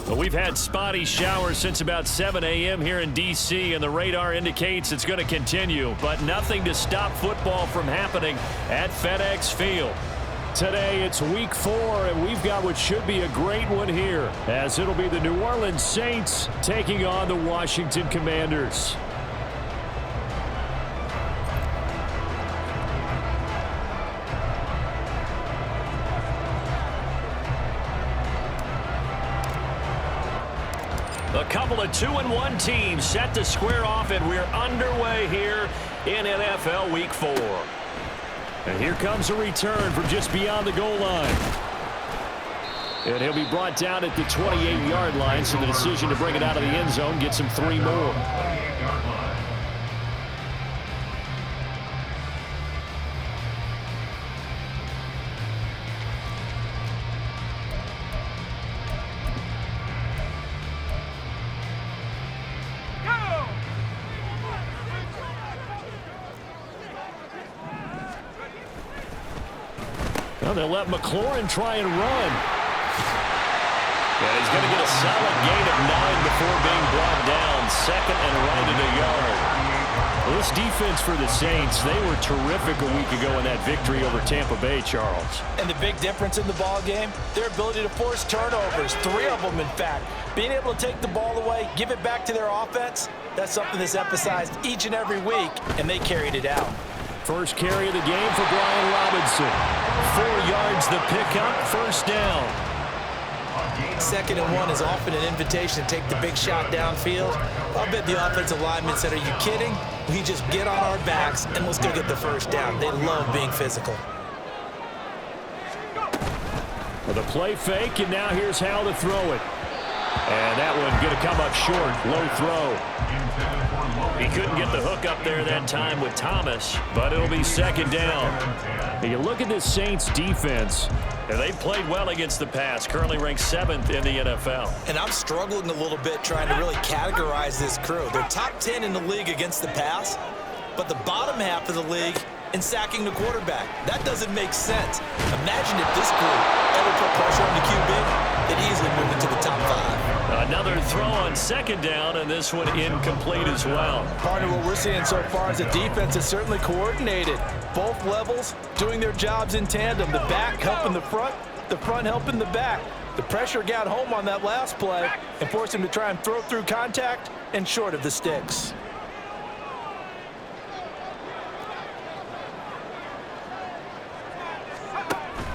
Well, we've had spotty showers since about 7 a.m. here in D.C., and the radar indicates it's going to continue, but nothing to stop football from happening at FedEx Field. Today, it's week 4, and we've got what should be a great one here, as it'll be the New Orleans Saints taking on the Washington Commanders. A couple of 2-1 teams set to square off, and we're underway here in NFL Week 4. And here comes a return from just beyond the goal line. And he'll be brought down at the 28-yard line, so the decision to bring it out of the end zone gets him 3 more. Well, they'll let McLaurin try and run. And he's going to get a solid gain of 9 before being brought down. Second and right at a yard. Well, this defense for the Saints, they were terrific a week ago in that victory over Tampa Bay, Charles. And the big difference in the ball game, their ability to force turnovers, 3 of them in fact. Being able to take the ball away, give it back to their offense, that's something that's emphasized each and every week, and they carried it out. First carry of the game for Brian Robinson. 4 yards the pickup, first down. 2nd and 1 is often an invitation to take the big shot downfield. I'll bet the offensive linemen said, are you kidding? We just get on our backs and let's go get the first down. They love being physical. Well, the play fake, and now here's how to throw it. And that one going to come up short, low throw. He couldn't get the hook up there that time with Thomas, but it'll be 2nd down. And you look at this Saints defense, and they've played well against the pass, currently ranked 7th in the NFL. And I'm struggling a little bit trying to really categorize this crew. They're top 10 in the league against the pass, but the bottom half of the league in sacking the quarterback. That doesn't make sense. Imagine if this group ever put pressure on the QB, they'd easily move into the top 5. Another throw on 2nd down, and this one incomplete as well. Partner, what we're seeing so far is the defense is certainly coordinated. Both levels doing their jobs in tandem. The back helping the front helping the back. The pressure got home on that last play and forced him to try and throw through contact and short of the sticks.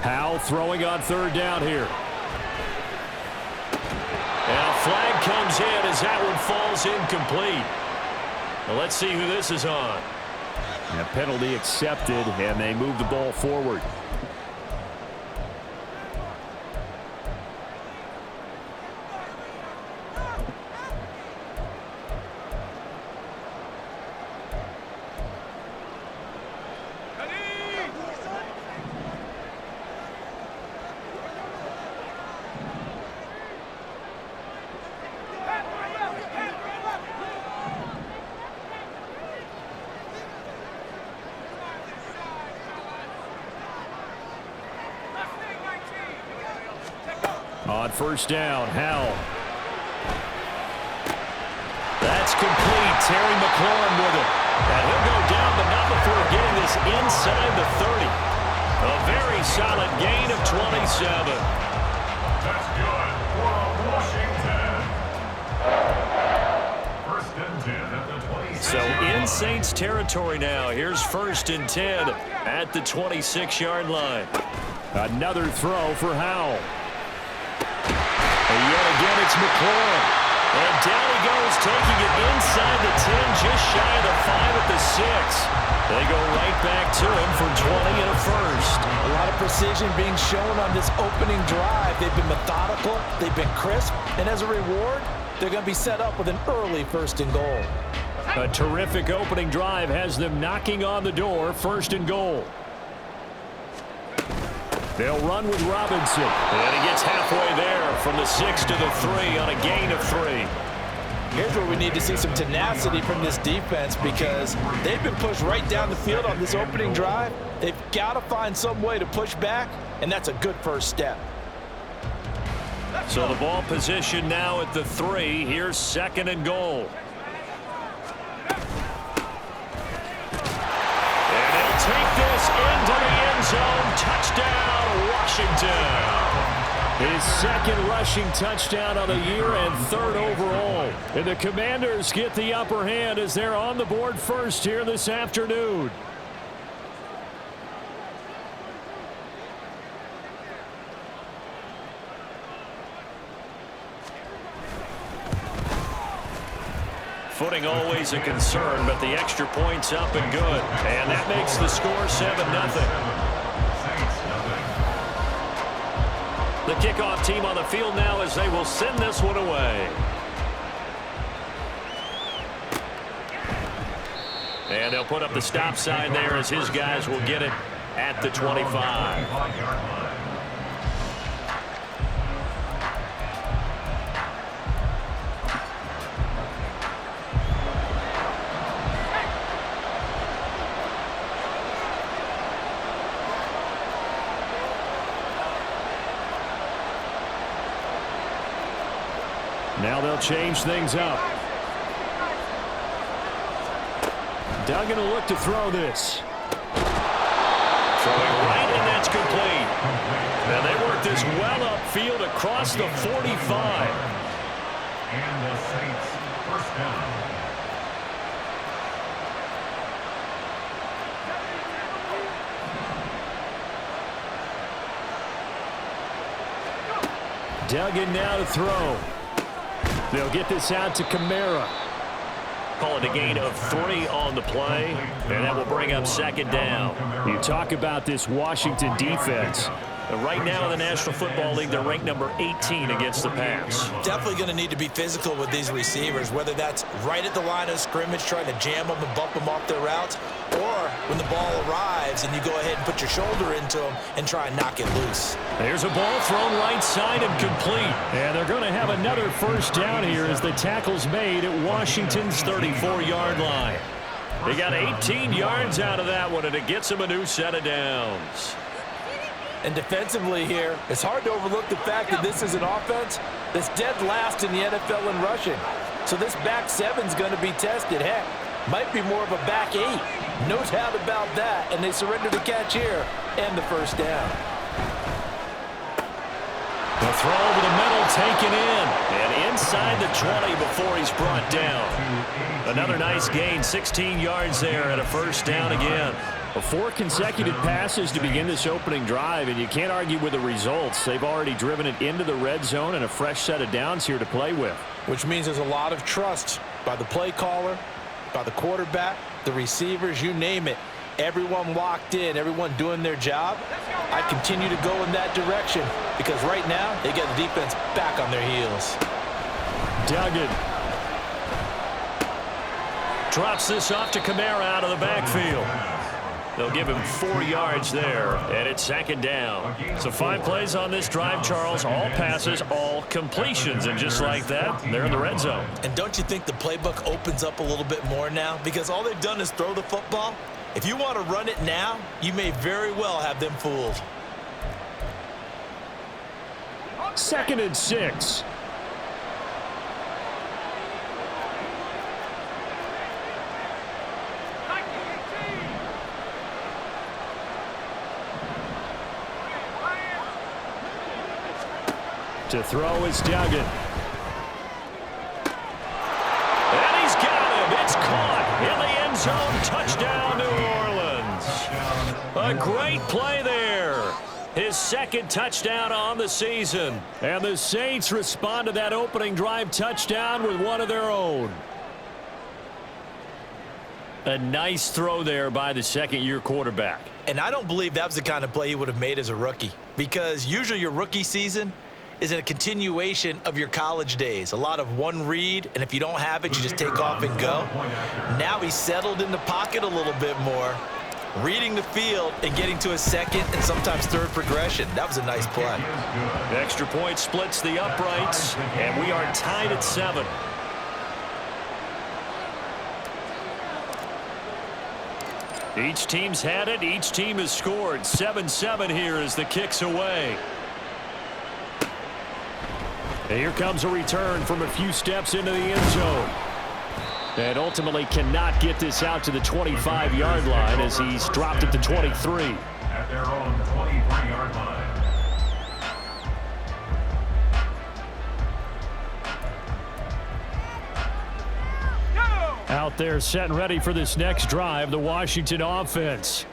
Howell throwing on 3rd down here. And a flag comes in as that one falls incomplete. Well, let's see who this is on. A penalty accepted, and they move the ball forward. On 1st down, Howell. That's complete. Terry McLaurin with it. And he'll go down, but not before getting this inside the 30. A very solid gain of 27. That's good for Washington. 1st and 10 at the 26. So in Saints territory now. Here's 1st and 10 at the 26-yard line. Another throw for Howell. And yet again, it's McLaurin. And down he goes, taking it inside the 10, just shy of the 5 at the 6. They go right back to him for 20 and a first. A lot of precision being shown on this opening drive. They've been methodical, they've been crisp, and as a reward, they're going to be set up with an early 1st and goal. A terrific opening drive has them knocking on the door, 1st and goal. They'll run with Robinson. And he gets halfway there from the 6 to the 3 on a gain of 3. Here's where we need to see some tenacity from this defense because they've been pushed right down the field on this opening drive. They've got to find some way to push back, and that's a good first step. So the ball position now at the 3. Here's 2nd and goal. And he'll take this into the end zone. Touchdown, Washington. His 2nd rushing touchdown of the year and 3rd overall. And the Commanders get the upper hand as they're on the board first here this afternoon. Footing always a concern, but the extra point's up and good. And that makes the score 7-0. The kickoff team on the field now as they will send this one away. And they'll put up the stop sign there as his guys will get it at the 25. Now they'll change things up. Duggan will look to throw this. Throwing right, and that's complete. Now they work this well upfield across the 45. And the Saints first down. Duggan now to throw. They'll get this out to Kamara. Call it a gain of 3 on the play, and that will bring up 2nd down. You talk about this Washington defense. Right now in the National Football League, they're ranked number 18 against the pass. Definitely going to need to be physical with these receivers, whether that's right at the line of scrimmage, trying to jam them and bump them off their routes, or when the ball arrives and you go ahead and put your shoulder into them and try and knock it loose. There's a ball thrown right side and complete. And they're going to have another first down here as the tackle's made at Washington's 34-yard line. They got 18 yards out of that one, and it gets them a new set of downs. And defensively here, it's hard to overlook the fact that this is an offense that's dead last in the NFL in rushing. So this back 7's going to be tested. Heck, might be more of a back 8. No doubt about that. And they surrender the catch here and the first down. The throw over the middle taken in. And inside the 20 before he's brought down. Another nice gain, 16 yards there and a first down again. 4 consecutive passes to begin this opening drive, and you can't argue with the results. They've already driven it into the red zone and a fresh set of downs here to play with. Which means there's a lot of trust by the play caller, by the quarterback, the receivers, you name it. Everyone locked in, everyone doing their job. I continue to go in that direction because right now they get the defense back on their heels. Duggan drops this off to Kamara out of the backfield. They'll give him 4 yards there, and it's 2nd down. So 5 plays on this drive, Charles. All passes, all completions. And just like that, they're in the red zone. And don't you think the playbook opens up a little bit more now? Because all they've done is throw the football. If you want to run it now, you may very well have them fooled. 2nd and 6. To throw is Duggan. And he's got him. It's caught in the end zone. Touchdown, New Orleans. A great play there. His 2nd touchdown on the season. And the Saints respond to that opening drive touchdown with one of their own. A nice throw there by the 2nd-year quarterback. And I don't believe that was the kind of play he would have made as a rookie. Because usually your rookie season is a continuation of your college days. A lot of one read, and if you don't have it, you just take off and go. Now he's settled in the pocket a little bit more, reading the field and getting to a 2nd and sometimes 3rd progression. That was a nice play. The extra point splits the uprights, and we are tied at 7. Each team's had it. Each team has scored. 7-7 here as the kick's away. And here comes a return from a few steps into the end zone. And ultimately cannot get this out to the 25-yard line as he's dropped at the 23. At their own 23-yard line. Out there set and ready for this next drive, the Washington offense.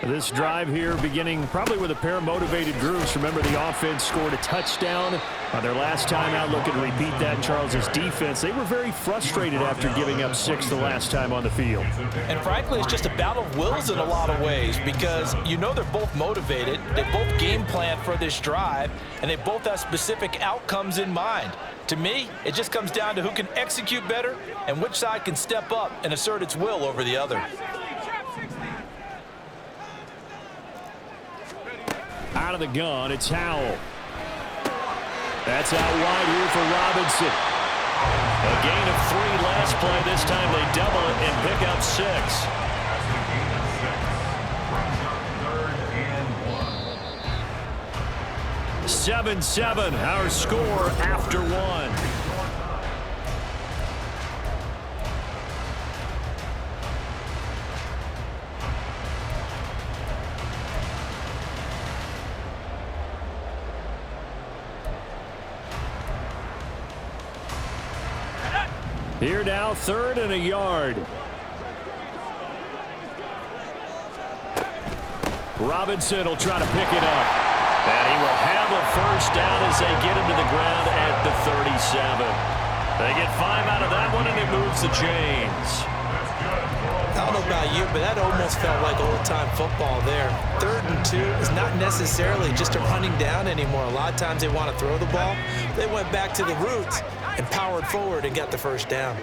This drive here beginning probably with a pair of motivated groups. Remember, the offense scored a touchdown on their last time out. Looking to repeat that in Charles's defense. They were very frustrated after giving up 6 the last time on the field. And frankly, it's just a battle of wills in a lot of ways because you know they're both motivated. They both game plan for this drive, and they both have specific outcomes in mind. To me, it just comes down to who can execute better and which side can step up and assert its will over the other. Out of the gun, it's Howell. That's out wide here for Robinson. A gain of 3 last play. This time they double it and pick up 6. That's a gain of 6. Brings up 3rd and 1. 7-7, our score after 1. Here now, 3rd and a yard. Robinson will try to pick it up. And he will have a first down as they get him to the ground at the 37. They get 5 out of that one, and it moves the chains. I don't know about you, but that almost felt like old-time football there. 3rd and 2 is not necessarily just a running down anymore. A lot of times they want to throw the ball. They went back to the roots and powered forward and got the first down.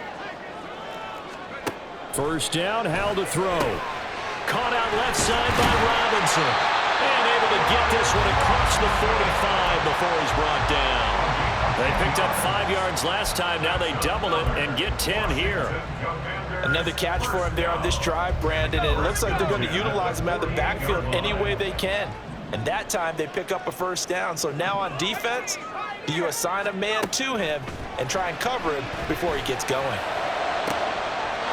First down, Howell to throw. Caught out left side by Robinson. And able to get this one across the 45 before he's brought down. They picked up 5 yards last time. Now they double it and get 10 here. Another catch for him there on this drive, Brandon. And it looks like they're going to utilize him out of the backfield any way they can. And that time they pick up a first down. So now on defense, do you assign a man to him and try and cover him before he gets going?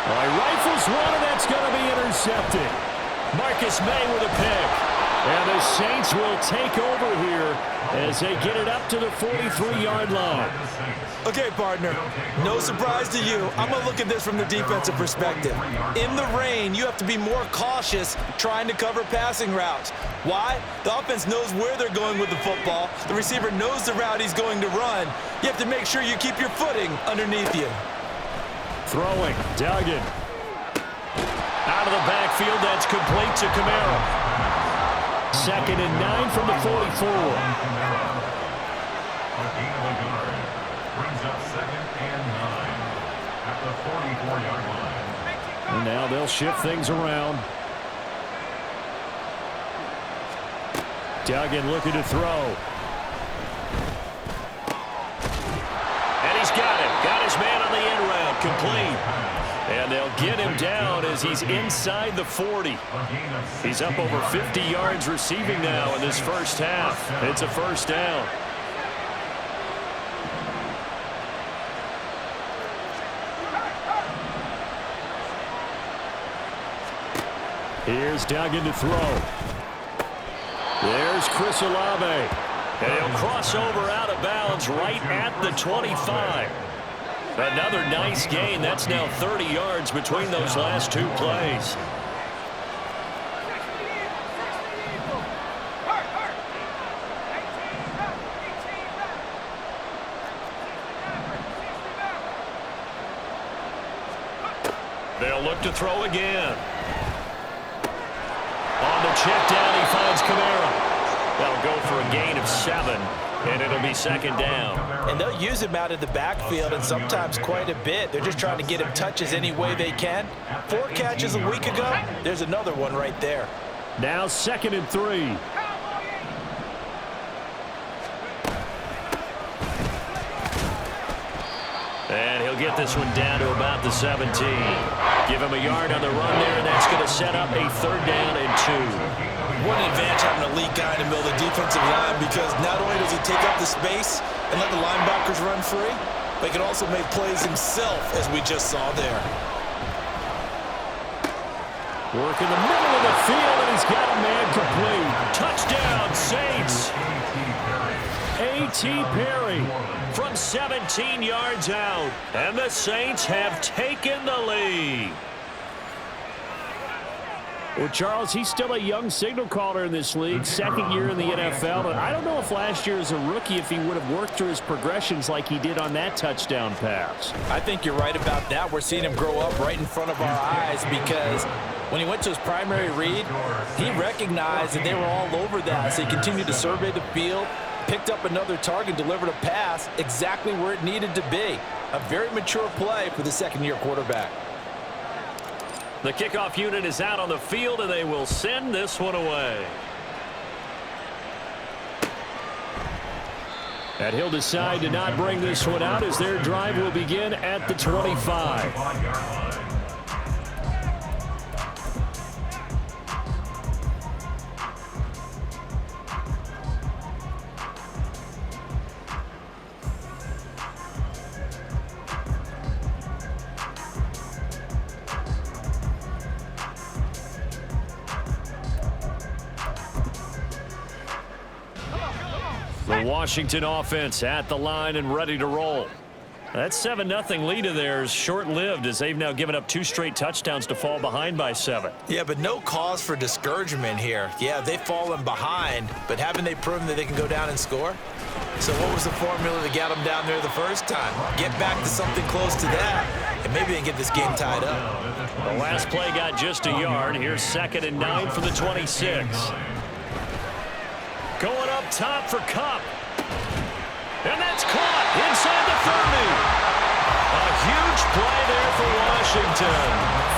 All right, rifles one, and that's going to be intercepted. Marcus May with a pick. And the Saints will take over here as they get it up to the 43-yard line. Okay, partner, no surprise to you. I'm going to look at this from the defensive perspective. In the rain, you have to be more cautious trying to cover passing routes. Why? The offense knows where they're going with the football. The receiver knows the route he's going to run. You have to make sure you keep your footing underneath you. Throwing, Duggan. Out of the backfield, that's complete to Kamara. 2nd and 9 from the 44. A gain of a yard. Brings up 2nd and 9 at the 44-yard line. And now they'll shift things around. Duggan looking to throw. And he's got it. Got his man on the end route. Complete. And they'll get him down as he's inside the 40. He's up over 50 yards receiving now in this first half. It's a first down. Here's Duggan to throw. There's Chris Olave. And he'll cross over out of bounds right at the 25. Another nice gain. That's now 30 yards between those last 2 plays. They'll look to throw again. On the check down, he finds Kamara. They'll go for a gain of 7, and it'll be 2nd down. And they'll use him out of the backfield, and sometimes quite a bit. They're just trying to get him touches any way they can. 4 catches a week ago, there's another one right there. Now 2nd and 3. And he'll get this one down to about the 17. Give him a yard on the run there, and that's going to set up a 3rd down and 2. What an advantage having an elite guy in the middle of the defensive line, because not only does he take up the space and let the linebackers run free, but he can also make plays himself, as we just saw there. Work in the middle of the field, and he's got a man complete. Touchdown, Saints. A.T. Perry from 17 yards out. And the Saints have taken the lead. Well, Charles, he's still a young signal caller in this league, 2nd year in the NFL. And I don't know if last year as a rookie, if he would have worked through his progressions like he did on that touchdown pass. I think you're right about that. We're seeing him grow up right in front of our eyes, because when he went to his primary read, he recognized that they were all over that. So he continued to survey the field, picked up another target, delivered a pass exactly where it needed to be. A very mature play for the 2nd-year quarterback. The kickoff unit is out on the field, and they will send this one away. And he'll decide to not bring this one out as their drive will begin at the 25. The Washington offense at the line and ready to roll. That 7-0 lead of theirs short-lived, as they've now given up 2 straight touchdowns to fall behind by 7. Yeah, but no cause for discouragement here. Yeah, they've fallen behind, but haven't they proven that they can go down and score? So what was the formula to get them down there the first time? Get back to something close to that, and maybe they can get this game tied up. The last play got just a yard. Here's 2nd and 9 for the 26. Going up top for Kupp. And that's caught inside the 30. A huge play there for Washington.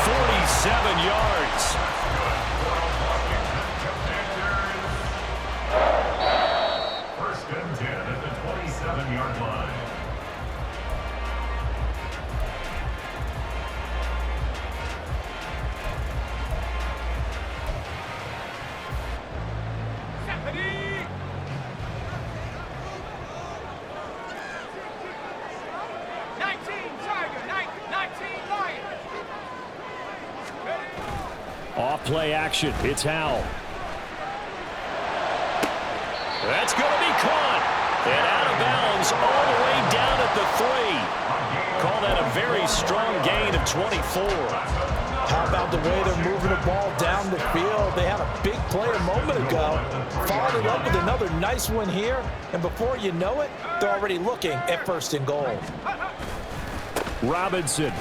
47 yards. First and 10 at the 27-yard line. Off play action. It's Howell. That's going to be caught. And out of bounds all the way down at the 3. Call that a very strong gain of 24. How about the way they're moving the ball down the field? They had a big play a moment ago. Followed it up with another nice one here. And before you know it, they're already looking at 1st and goal. Robinson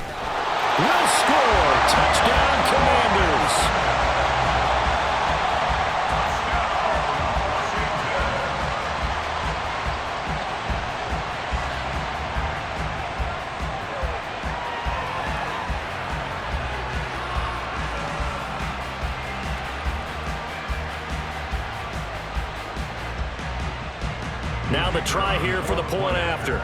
will score. Touchdown, Commanders. Now the try here for the point after.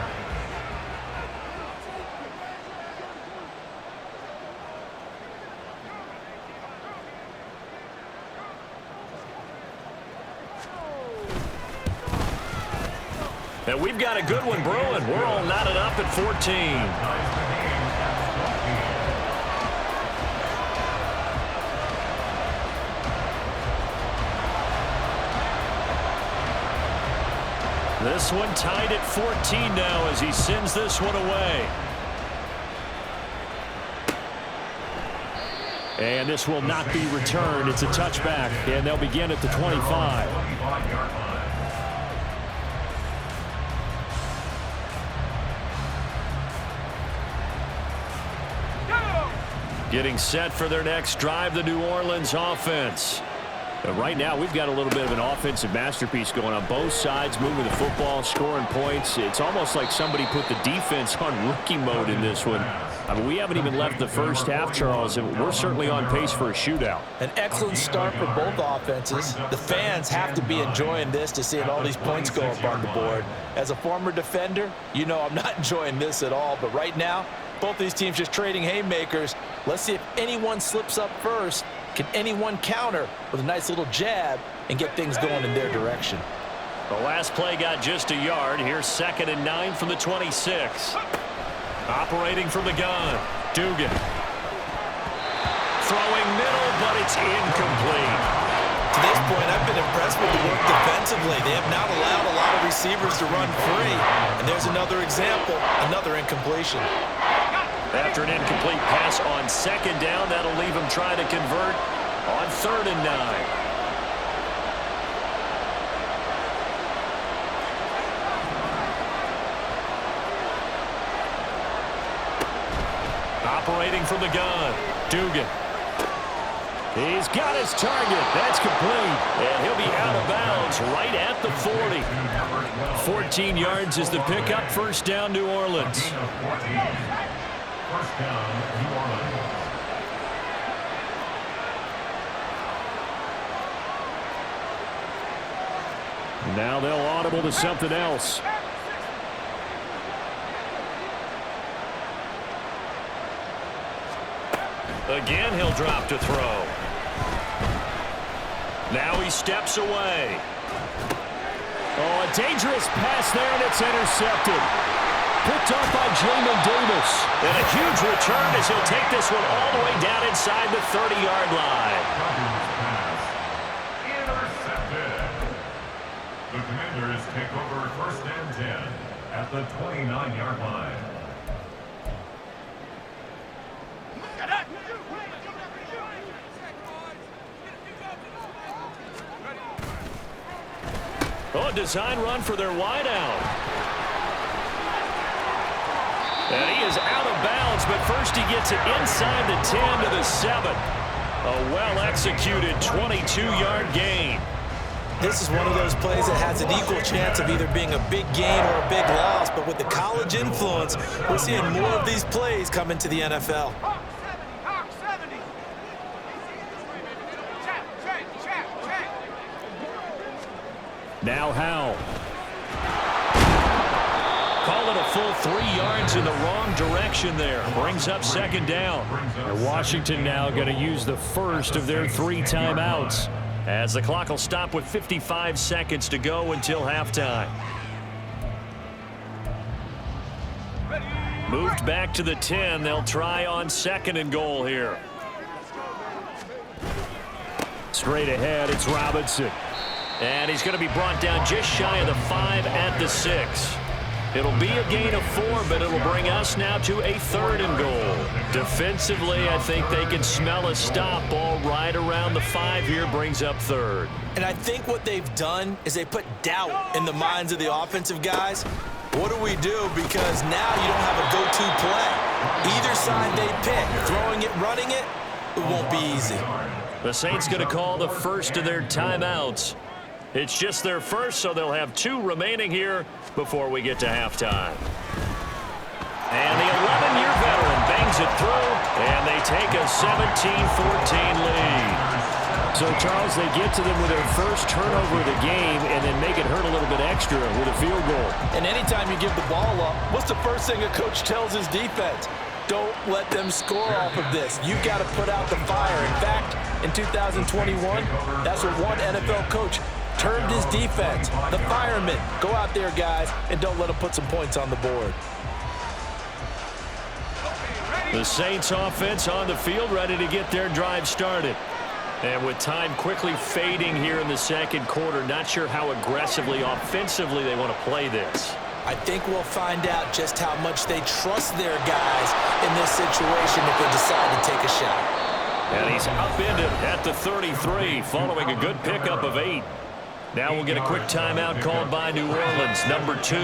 And we've got a good one brewing. We're all knotted up at 14. This one tied at 14 now as he sends this one away. And this will not be returned. It's a touchback, and they'll begin at the 25. Getting set for their next drive, the New Orleans offense. But right now, we've got a little bit of an offensive masterpiece going on both sides, moving the football, scoring points. It's almost like somebody put the defense on rookie mode in this one. I mean, we haven't even left the first half, Charles, and we're certainly on pace for a shootout. An excellent start for both offenses. The fans have to be enjoying this to seeing all these points go up on the board. As a former defender, you know I'm not enjoying this at all. But right now, both these teams just trading haymakers. Let's see if anyone slips up first. Can anyone counter with a nice little jab and get things going in their direction? The last play got just a yard. Here's 2nd and 9 from the 26. Operating from the gun, Dugan. Throwing middle, but it's incomplete. To this point, I've been impressed with the work defensively. They have not allowed a lot of receivers to run free. And there's another example, another incompletion. After an incomplete pass on 2nd down, that'll leave him trying to convert on 3rd and 9. Operating from the gun, Dugan. He's got his target. That's complete. And he'll be out of bounds right at the 40. 14 yards is the pickup. 1st down, New Orleans. 1st down, New Orleans. Now they'll audible to something else. Again, he'll drop to throw. Now he steps away. Oh, a dangerous pass there, and it's intercepted. Picked off by Jamin Davis. And a huge return as he'll take this one all the way down inside the 30-yard line. Intercepted. The Commanders take over 1st and 10 at the 29-yard line. Oh, design run for their wideout. And he is out of bounds, but first he gets it inside the 10 to the 7. A well-executed 22-yard gain. This is one of those plays that has an equal chance of either being a big gain or a big loss, but with the college influence, we're seeing more of these plays come into the NFL. Now Howell. Call it a full 3 yards in the wrong direction there. Brings up 2nd down. And Washington now going to use the first of their 3 timeouts, as the clock will stop with 55 seconds to go until halftime. Moved back to the 10. They'll try on 2nd and goal here. Straight ahead, it's Robinson. And he's going to be brought down just shy of the 5 at the 6. It'll be a gain of 4, but it'll bring us now to a 3rd and goal. Defensively, I think they can smell a stop. Ball right around the 5 here, brings up 3rd. And I think what they've done is they put doubt in the minds of the offensive guys. What do we do? Because now you don't have a go-to play. Either side they pick, throwing it, running it, it won't be easy. The Saints going to call the first of their timeouts. It's just their first, so they'll have 2 remaining here before we get to halftime. And the 11-year veteran bangs it through, and they take a 17-14 lead. So, Charles, they get to them with their first turnover of the game and then make it hurt a little bit extra with a field goal. And anytime you give the ball up, what's the first thing a coach tells his defense? Don't let them score off of this. You've got to put out the fire. In fact, in 2021, that's what one NFL coach termed his defense, the firemen. Go out there, guys, and don't let them put some points on the board. The Saints offense on the field, ready to get their drive started. And with time quickly fading here in the 2nd quarter, not sure how aggressively, offensively they want to play this. I think we'll find out just how much they trust their guys in this situation if they decide to take a shot. And he's upended at the 33, following a good pickup of 8. Now we'll get a quick timeout called by New Orleans, number 2,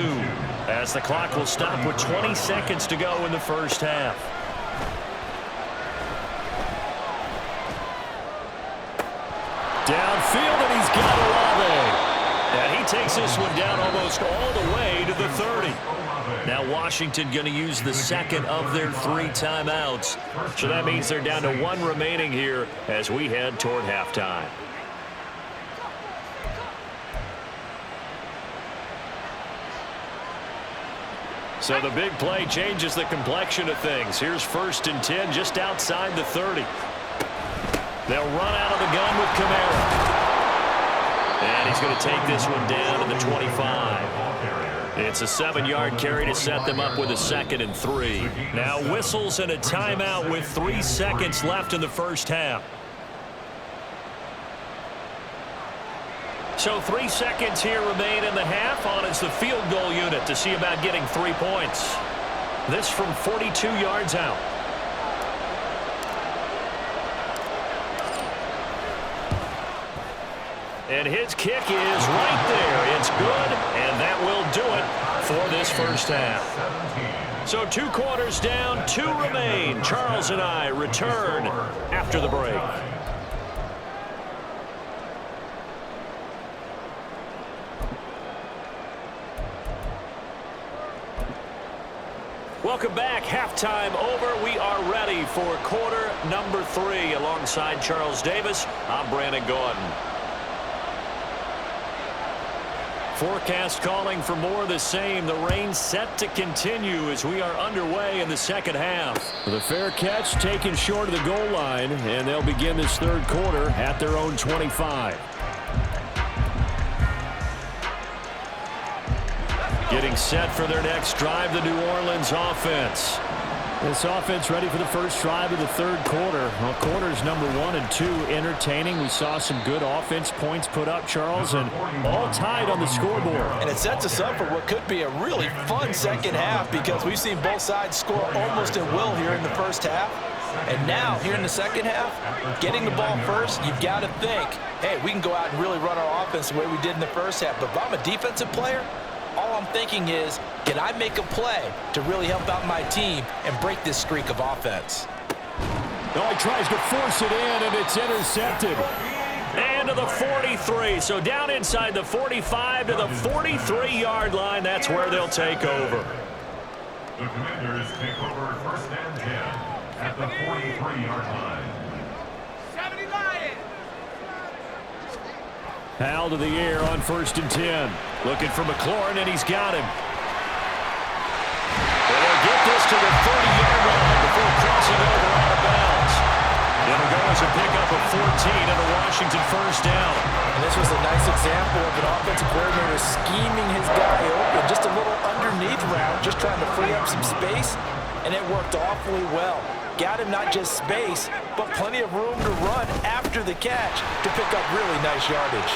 as the clock will stop with 20 seconds to go in the first half. Downfield, and he's got Olave. And he takes this one down almost all the way to the 30. Now Washington going to use the second of their 3 timeouts. So that means they're down to 1 remaining here as we head toward halftime. So the big play changes the complexion of things. Here's 1st and 10 just outside the 30. They'll run out of the gun with Kamara. And he's going to take this one down to the 25. It's a 7-yard carry to set them up with a 2nd and 3. Now whistles and a timeout with 3 seconds left in the first half. So 3 seconds here remain in the half. On is the field goal unit to see about getting 3 points. This from 42 yards out. And his kick is right there. It's good, and that will do it for this first half. So 2 quarters down, 2 remain. Charles and I return after the break. Welcome back. Halftime over. We are ready for quarter number 3. Alongside Charles Davis, I'm Brandon Gordon. Forecast calling for more of the same. The rain set to continue as we are underway in the second half. The fair catch taken short of the goal line, and they'll begin this third quarter at their own 25. Getting set for their next drive, the New Orleans offense. This offense ready for the first drive of the third quarter. Well, quarters number 1 and 2 entertaining. We saw some good offense points put up, Charles, and all tied on the scoreboard. And it sets us up for what could be a really fun second half because we've seen both sides score almost at will here in the first half. And now, here in the second half, getting the ball first, you've got to think, hey, we can go out and really run our offense the way we did in the first half. But if I'm a defensive player, all I'm thinking is, can I make a play to really help out my team and break this streak of offense? Oh, he tries to force it in, and it's intercepted. And to the 43. So down inside the 45 to the 43-yard line. That's where they'll take over. The Commanders take over 1st and 10 at the 43-yard line. 70 Lions! Hal to the air on 1st and 10. Looking for McLaurin, and he's got him. They'll get this to the 30-yard line before crossing over out of bounds. It'll go as a pickup of 14 and a Washington first down. And this was a nice example of an offensive coordinator scheming his guy open. Just a little underneath route, just trying to free up some space, and it worked awfully well. Got him not just space, but plenty of room to run after the catch to pick up really nice yardage.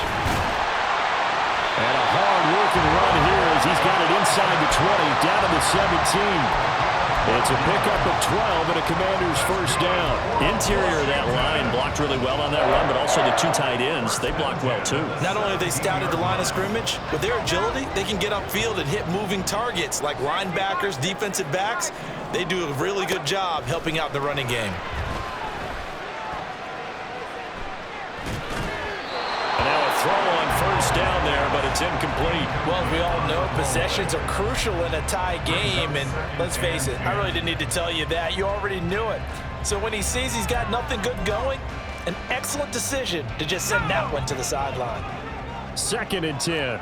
And a hard-working run here as he's got it inside the 20, down to the 17. It's a pickup of 12 and a Commander's first down. Interior of that line blocked really well on that run, but also the 2 tight ends, they blocked well too. Not only have they scouted the line of scrimmage, with their agility, they can get upfield and hit moving targets like linebackers, defensive backs. They do a really good job helping out the running game. And now a throw on first down there, but it's incomplete. Well, as we all know, possessions are crucial in a tie game, and let's face it, I really didn't need to tell you that. You already knew it. So when he sees he's got nothing good going, an excellent decision to just send that one to the sideline. 2nd and 10.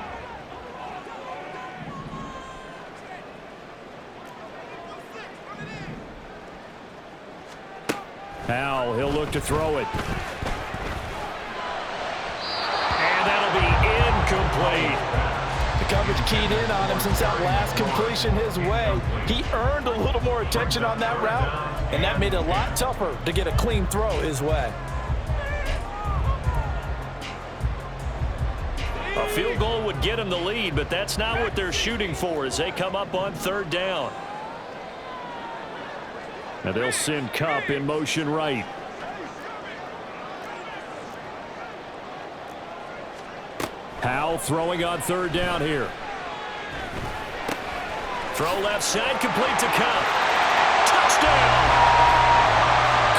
Hal, he'll look to throw it. And that'll be incomplete. The coverage keyed in on him since that last completion his way. He earned a little more attention on that route, and that made it a lot tougher to get a clean throw his way. A field goal would get him the lead, but that's not what they're shooting for as they come up on 3rd down. Now they'll send Kupp in motion right. Hal throwing on 3rd down here. Throw left side, complete to Kupp. Touchdown!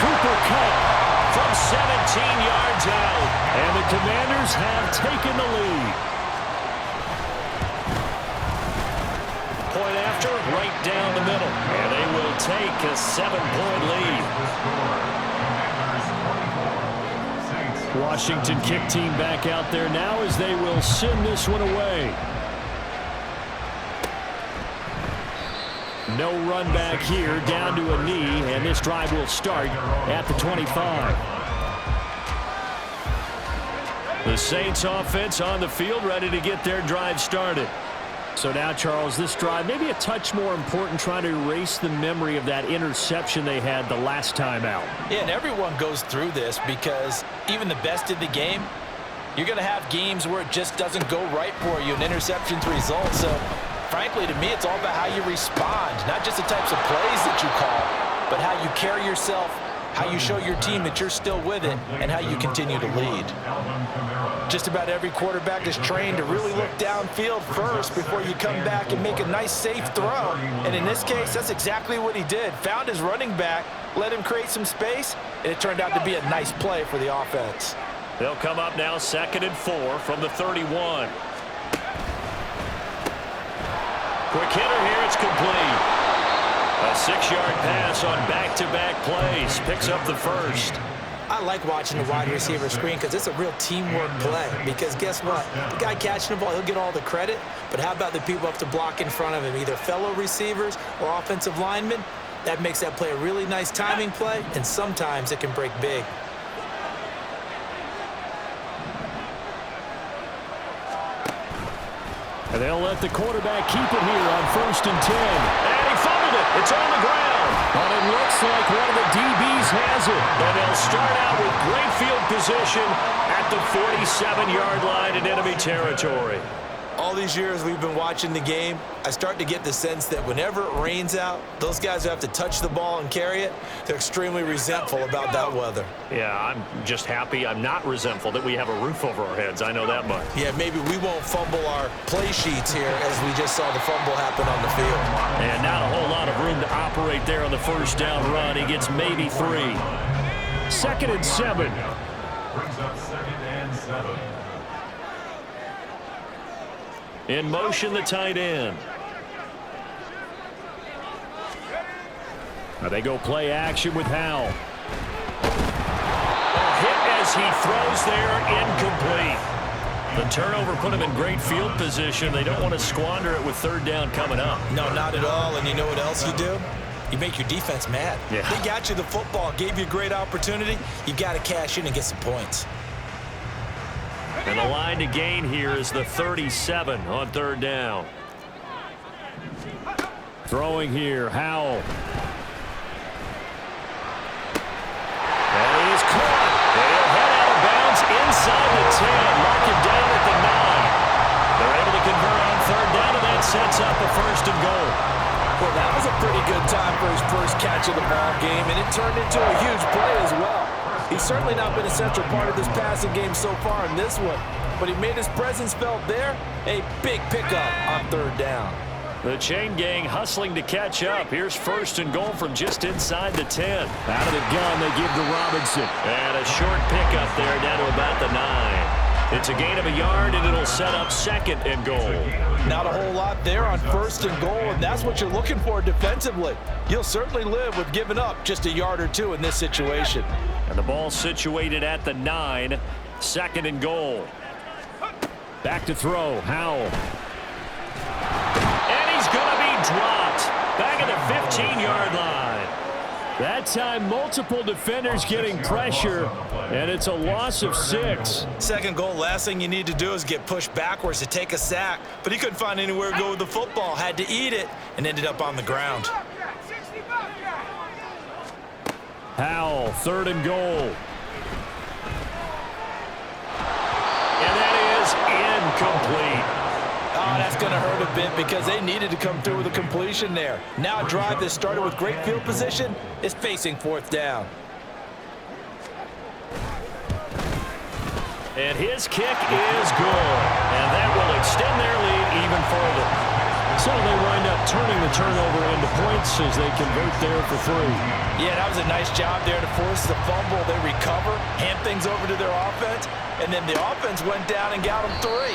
Cooper Kupp from 17 yards out. And the Commanders have taken the lead. point after, right down the middle. And they will take a 7-point lead. Washington kick team back out there now as they will send this one away. No run back here, down to a knee, and this drive will start at the 25. The Saints offense on the field, ready to get their drive started. So now, Charles, this drive maybe a touch more important, trying to erase the memory of that interception they had the last time out. Yeah, and everyone goes through this because even the best in the game, you're going to have games where it just doesn't go right for you, and interceptions result. So, frankly, to me, it's all about how you respond, not just the types of plays that you call, but how you carry yourself, how you show your team that you're still with it, and how you continue to lead. Just about every quarterback is trained to really look downfield first before you come back and make a nice, safe throw. And in this case, that's exactly what he did. Found his running back, let him create some space, and it turned out to be a nice play for the offense. They'll come up now 2nd and 4 from the 31. Quick hitter here, it's complete. A 6-yard pass on back-to-back plays. Picks up the first. I like watching the wide receiver screen because it's a real teamwork play. Because guess what? The guy catching the ball, he'll get all the credit. But how about the people up to block in front of him, either fellow receivers or offensive linemen? That makes that play a really nice timing play, and sometimes it can break big. And they'll let the quarterback keep it here on 1st and 10. And he fumbled it. It's on the ground. But it looks like one of the DBs has it. And they'll start out with great field position at the 47-yard line in enemy territory. All these years we've been watching the game, I start to get the sense that whenever it rains out, those guys who have to touch the ball and carry it, they're extremely resentful about that weather. Yeah, I'm just happy I'm not resentful that we have a roof over our heads. I know that much. Yeah, maybe we won't fumble our play sheets here as we just saw the fumble happen on the field. And not a whole lot of room to operate there on the first down run. He gets maybe 3. 2nd and 7. Brings up 2nd and 7. In motion, the tight end. Now they go play action with Howell. A hit as he throws there, incomplete. The turnover put him in great field position. They don't want to squander it with 3rd down coming up. No, not at all. And you know what else you do? You make your defense mad. Yeah. They got you the football, gave you a great opportunity. You got to cash in and get some points. And the line to gain here is the 37 on 3rd down. Throwing here, Howell. And he is caught. They'll head out of bounds inside the 10. Mark him down at the 9. They're able to convert on 3rd down, and that sets up a 1st and goal. Well, that was a pretty good time for his first catch of the ball game, and it turned into a huge play as well. He's certainly not been a central part of this passing game so far in this one, but he made his presence felt there. A big pickup on 3rd down. The chain gang hustling to catch up. Here's 1st and goal from just inside the 10. Out of the gun, they give to Robinson. And a short pickup there down to about the 9. It's a gain of a yard, and it'll set up 2nd and goal. Not a whole lot there on 1st and goal, and that's what you're looking for defensively. You'll certainly live with giving up just a yard or 2 in this situation. And the ball situated at the 9. 2nd and goal. Back to throw, Howell. And he's going to be dropped. Back at the 15-yard line. That time, multiple defenders getting pressure, and it's a loss of 6. 2nd goal, last thing you need to do is get pushed backwards to take a sack. But he couldn't find anywhere to go with the football, had to eat it, and ended up on the ground. Howell, 3rd and goal. And that is incomplete. Oh, that's going to hurt a bit because they needed to come through with a completion there. Now a drive that started with great field position is facing 4th down. And his kick is good. And that will extend their lead even further. So they wind up turning the turnover into points as they convert there for 3. Yeah, that was a nice job there to force the fumble. They recover, hand things over to their offense, and then the offense went down and got them 3.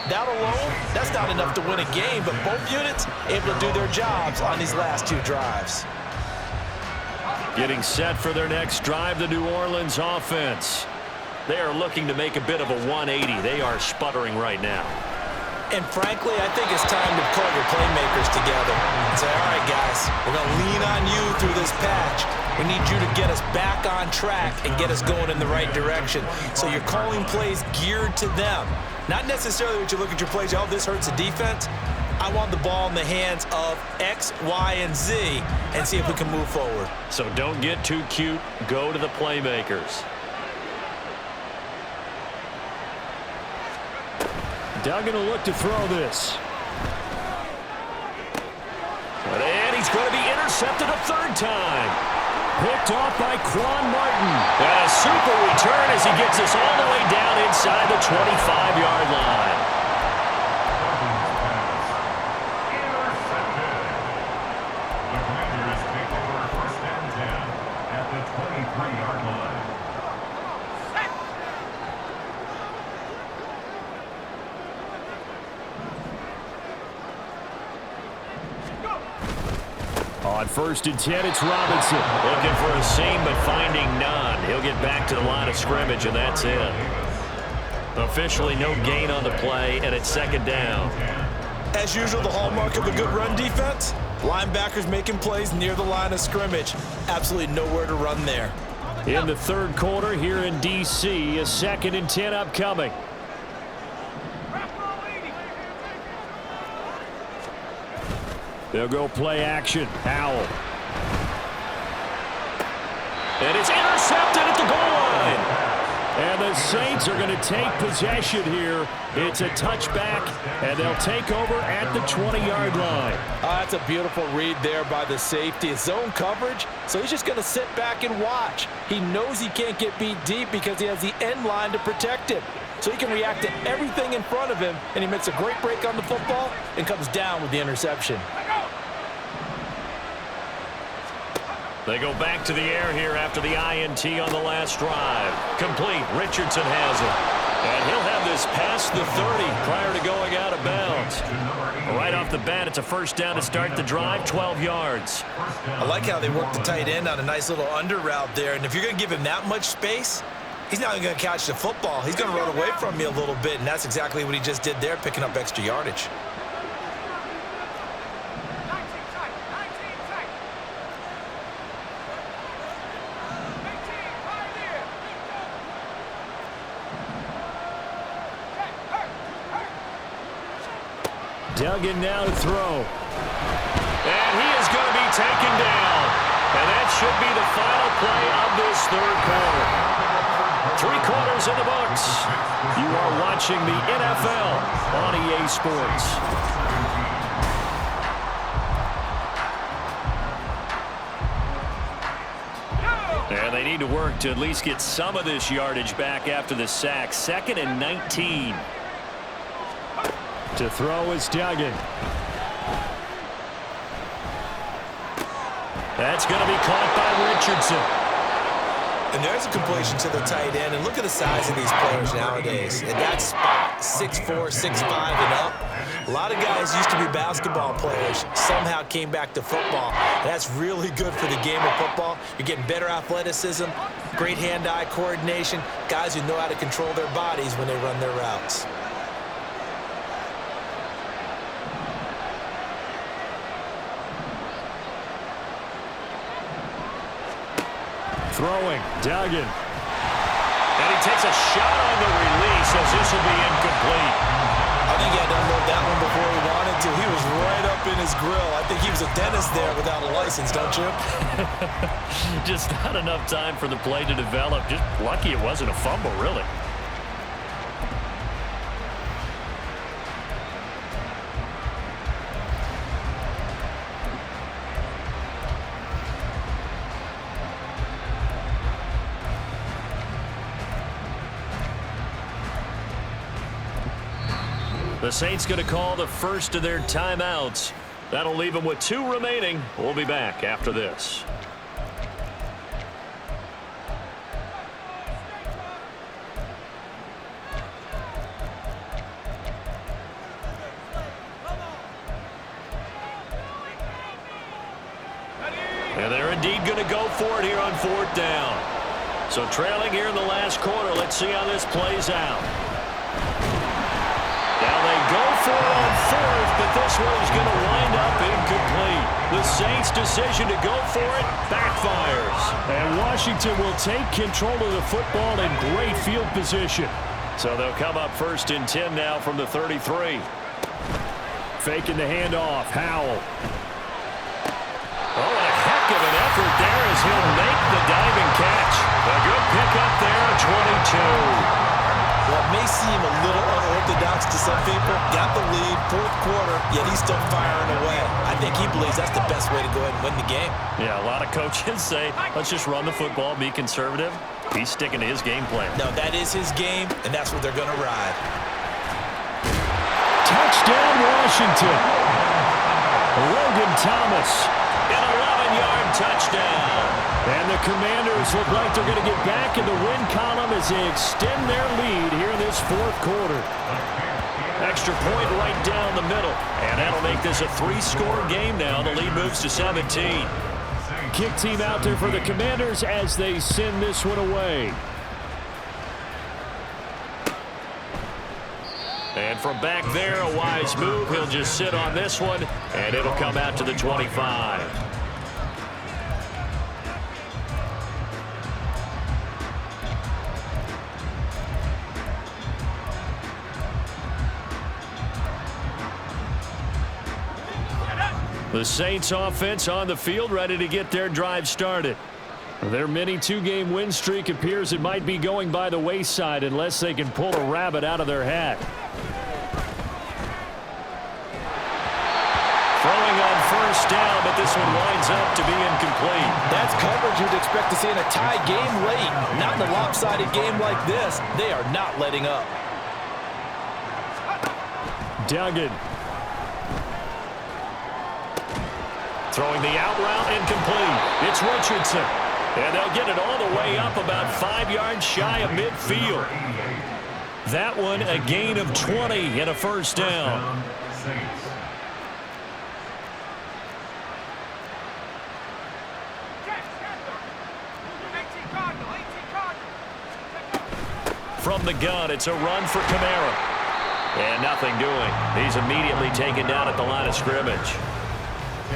That alone, that's not enough to win a game, but both units able to do their jobs on these last two drives. Getting set for their next drive, the New Orleans offense. They are looking to make a bit of a 180. They are sputtering right now. And frankly, I think it's time to call your playmakers together and say, all right, guys, we're going to lean on you through this patch. We need you to get us back on track and get us going in the right direction. So you're calling plays geared to them. Not necessarily what you look at your plays, oh, this hurts the defense. I want the ball in the hands of X, Y, and Z and see if we can move forward. So don't get too cute. Go to the playmakers. Duggan will look to throw this. And he's going to be intercepted a third time. Picked off by Quan Martin. And a super return as he gets us all the way down inside the 25-yard line. The Commanders take over first and 10 at the 23-yard line. On first and 10, it's Robinson. Looking for a seam, but finding none. He'll get back to the line of scrimmage, and that's it. Officially no gain on the play, and it's second down. As usual, the hallmark of a good run defense, linebackers making plays near the line of scrimmage. Absolutely nowhere to run there. In the third quarter here in D.C., a second and 10 upcoming. They'll go play action. Howell. And it's intercepted at the goal line. And the Saints are going to take possession here. It's a touchback, and they'll take over at the 20-yard line. That's a beautiful read there by the safety. It's zone coverage, so he's just going to sit back and watch. He knows he can't get beat deep because he has the end line to protect him. So he can react to everything in front of him, and he makes a great break on the football and comes down with the interception. They go back to the air here after the INT on the last drive. Complete. Richardson has it. And he'll have this past the 30 prior to going out of bounds. Right off the bat, it's a first down to start the drive, 12 yards. I like how they work the tight end on a nice little under route there. And if you're going to give him that much space, he's not even going to catch the football. He's going to run away from me a little bit, and that's exactly what he just did there, picking up extra yardage. Duggan now to throw. And he is going to be taken down. And that should be the final play of this third quarter. 3 quarters in the books. You are watching the NFL on EA Sports. And they need to work to at least get some of this yardage back after the sack. 2nd and 19. To throw is Duggan. That's going to be caught by Richardson. And there's a completion to the tight end. And look at the size of these players nowadays. At that spot, 6'4", 6'5", and up. A lot of guys used to be basketball players, somehow came back to football. And that's really good for the game of football. You're getting better athleticism, great hand-eye coordination, guys who know how to control their bodies when they run their routes. Throwing, Duggan. And he takes a shot on the release as this will be incomplete. I think he had to unload that one before he wanted to. He was right up in his grill. I think he was a dentist there without a license, don't you? Just not enough time for the play to develop. Just lucky it wasn't a fumble, really. The Saints going to call the first of their timeouts. That'll leave them with 2 remaining. We'll be back after this. indeed going to go for it here on 4th down. So trailing here in the last quarter. Let's see how this plays out. Now they go for it on 4th, but this one is going to wind up incomplete. The Saints' decision to go for it backfires. And Washington will take control of the football in great field position. So they'll come up 1st and 10 now from the 33. Faking the handoff. Howell. Oh, a heck of an effort there as he'll make the diving catch. A good pickup there, 22. Well, it may seem a little unorthodox to some people. Got the lead, 4th quarter, yet he's still firing away. I think he believes that's the best way to go ahead and win the game. Yeah, a lot of coaches say, let's just run the football, be conservative. He's sticking to his game plan. No, that is his game, and that's what they're going to ride. Touchdown, Washington. Logan Thomas. An 11-yard touchdown. And the Commanders look like they're going to get back in the win column as they extend their lead here in this 4th quarter. Extra point right down the middle. And that'll make this a 3-score game now. The lead moves to 17. Kick team out there for the Commanders as they send this one away. And from back there, a wise move. He'll just sit on this one, and it'll come out to the 25. The Saints offense on the field, ready to get their drive started. Their mini 2-game win streak appears it might be going by the wayside unless they can pull a rabbit out of their hat. Throwing on 1st down, but this one winds up to be incomplete. That's coverage you'd expect to see in a tie game late. Not in a lopsided game like this. They are not letting up. Duggan. Throwing the out route, incomplete. It's Richardson. And they'll get it all the way up about 5 yards shy of midfield. That one a gain of 20 and a 1st down. From the gun, it's a run for Kamara. And nothing doing. He's immediately taken down at the line of scrimmage.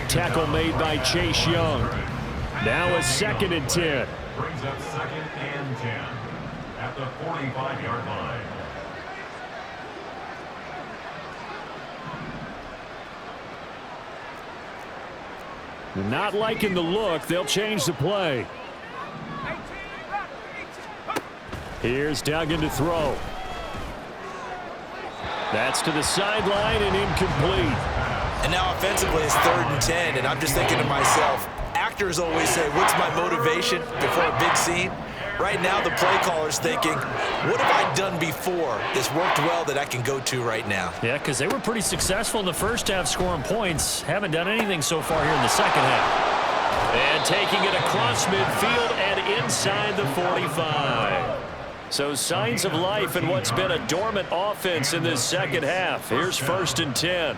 Tackle made by Chase Young. Now a 2nd and 10. Brings up 2nd and 10 at the 45-yard line. Not liking the look. They'll change the play. Here's Duggan to throw. That's to the sideline and incomplete. And now offensively it's 3rd and 10, and I'm just thinking to myself, actors always say, what's my motivation before a big scene? Right now the play caller's thinking, what have I done before that's worked well that I can go to right now? Yeah, because they were pretty successful in the 1st half scoring points. Haven't done anything so far here in the 2nd half. And taking it across midfield and inside the 45. So signs of life in what's been a dormant offense in this 2nd half. Here's 1st and 10.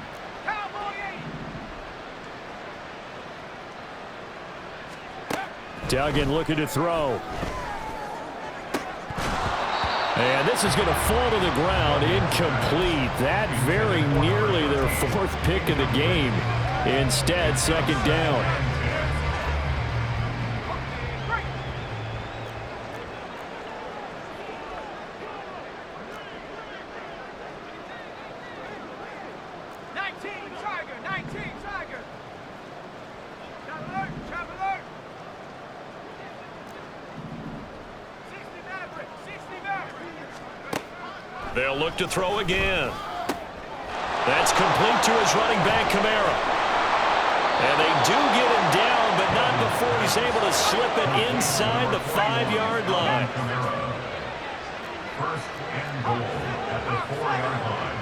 Duggan looking to throw. And this is going to fall to the ground, incomplete. That very nearly their 4th pick of the game. Instead, 2nd down. They'll look to throw again. That's complete to his running back, Kamara. And they do get him down, but not before he's able to slip it inside the 5-yard line. 1st and goal at the 4-yard line.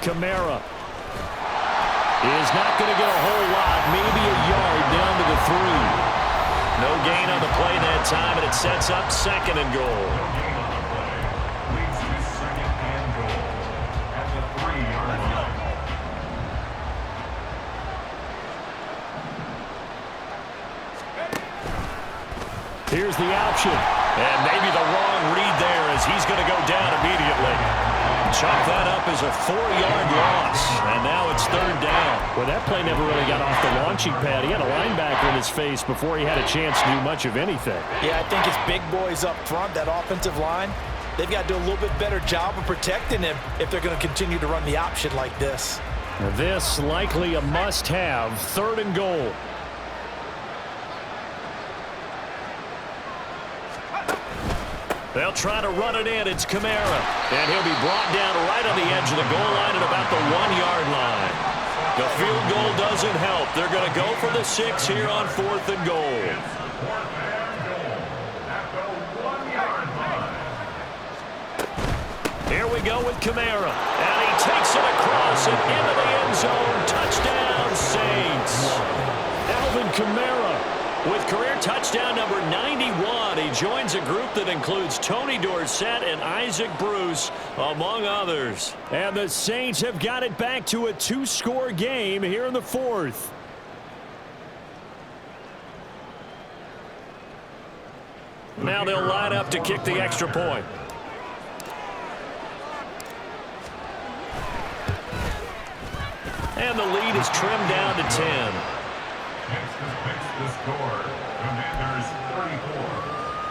Kamara is not going to get a whole lot, maybe a yard down to the 3. No gain on the play that time, and it sets up 2nd and goal. here's the option. And maybe the wrong read there as he's going to go down immediately. Chalk that up as a 4-yard loss, and now it's 3rd down. Well, that play never really got off the launching pad. He had a linebacker in his face before he had a chance to do much of anything. Yeah, I think it's big boys up front, that offensive line. They've got to do a little bit better job of protecting him if they're going to continue to run the option like this. This likely a must-have, 3rd and goal. They'll try to run it in. It's Kamara. And he'll be brought down right on the edge of the goal line at about the 1-yard line. The field goal doesn't help. They're going to go for the 6 here on 4th and goal. Here we go with Kamara. And he takes it across and into the end zone. Touchdown, Saints. Alvin Kamara with career touchdown number 91. He joins a group that includes Tony Dorsett and Isaac Bruce, among others. And the Saints have got it back to a 2-score game here in the 4th. Now they'll line up to kick the extra point. And the lead is trimmed down to 10. Next fix the score. Commanders 34,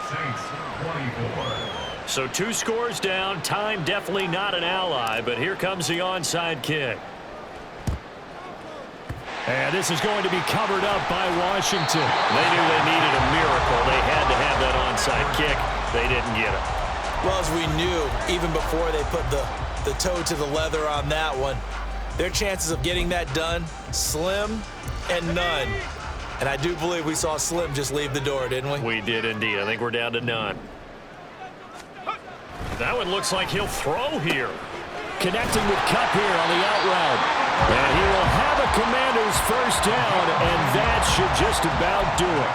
Saints 24. So 2 scores down. Time definitely not an ally, but here comes the onside kick. And this is going to be covered up by Washington. They knew they needed a miracle. They had to have that onside kick. They didn't get it. Well, as we knew, even before they put the toe to the leather on that one, their chances of getting that done, slim and none. And I do believe we saw Slim just leave the door, didn't we? We did indeed. I think we're down to none. That one looks like he'll throw here. Connecting with Kupp here on the out route. And he will have a Commanders first down, and that should just about do it.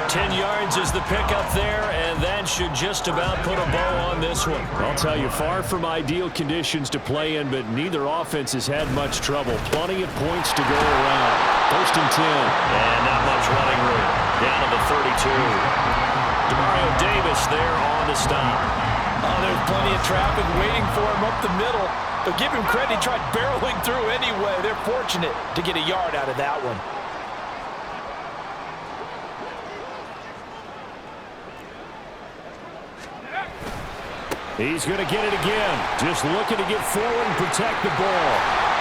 10 yards is the pickup there, and that should just about put a bow on this one. I'll tell you, far from ideal conditions to play in, but neither offense has had much trouble. Plenty of points to go around. 1st and 10. And not much running room. Down to the 32. Demario Davis there on the stop. Oh, there's plenty of traffic waiting for him up the middle. But give him credit, he tried barreling through anyway. They're fortunate to get a yard out of that one. He's going to get it again. Just looking to get forward and protect the ball.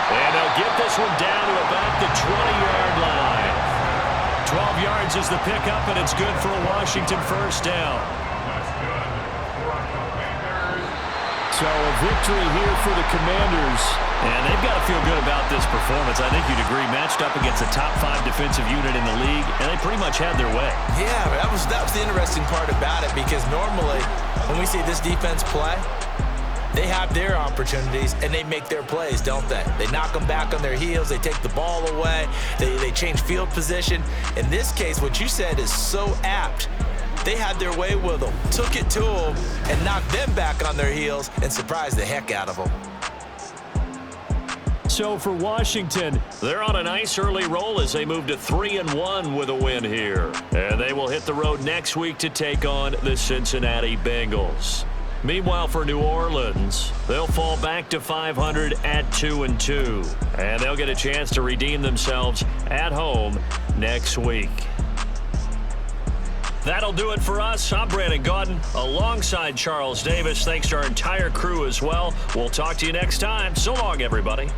And they'll get this one down to about the 20-yard line. 12 yards is the pickup, and it's good for a Washington first down. So a victory here for the Commanders. And they've got to feel good about this performance. I think you'd agree, matched up against a top 5 defensive unit in the league, and they pretty much had their way. Yeah, that was the interesting part about it, because normally when we see this defense play, they have their opportunities and they make their plays, don't they? They knock them back on their heels. They take the ball away. They change field position. In this case, what you said is so apt. They had their way with them, took it to them, and knocked them back on their heels and surprised the heck out of them. So for Washington, they're on a nice early roll as they move to 3-1 with a win here. And they will hit the road next week to take on the Cincinnati Bengals. Meanwhile, for New Orleans, they'll fall back to 500 at 2-2. And they'll get a chance to redeem themselves at home next week. That'll do it for us. I'm Brandon Gaudin alongside Charles Davis. Thanks to our entire crew as well. We'll talk to you next time. So long, everybody.